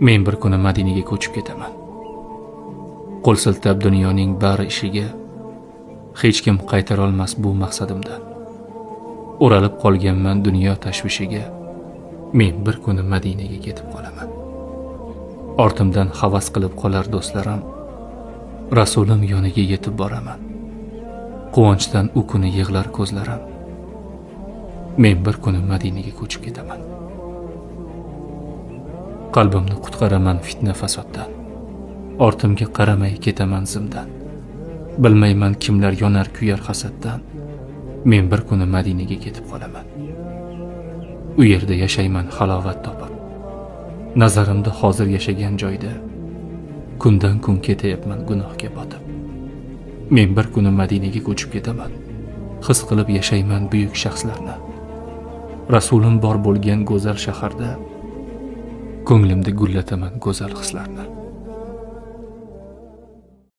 Men bir kuni Madinaga ko'chib ketaman. Qo'l siltab dunyoning bari ishiga, hech kim qaytara olmas bu maqsadimdan. O'ralib qolganman dunyo tashvishiga, men bir kuni Madinaga ketib qolaman. Ortimdan havas qilib qolar do'stlarim, Rasulim yoniga yetib boraman. Quvonchdan u kuni yig'lar ko'zlarim. Men bir kuni Madinaga ko'chib ketaman. Qalbimni qutqaraman fitna fasoddan. Ortimga qaramay ketaman zimdan. Bilmayman kimlar yonar kuyar hasaddan. Men bir kuni Madinaga ketib qolaman. U yerda yashayman halovat topib. Nazarimda hozir yashagan joyda kundan kun ketayapman gunohga botib. Men bir kuni Madinaga ko'chib ketaman. His qilib yashayman buyuk shaxslarni. Rasulim bor bo'lgan go'zal shaharda ko'nglimda gullataman go'zal hislarni.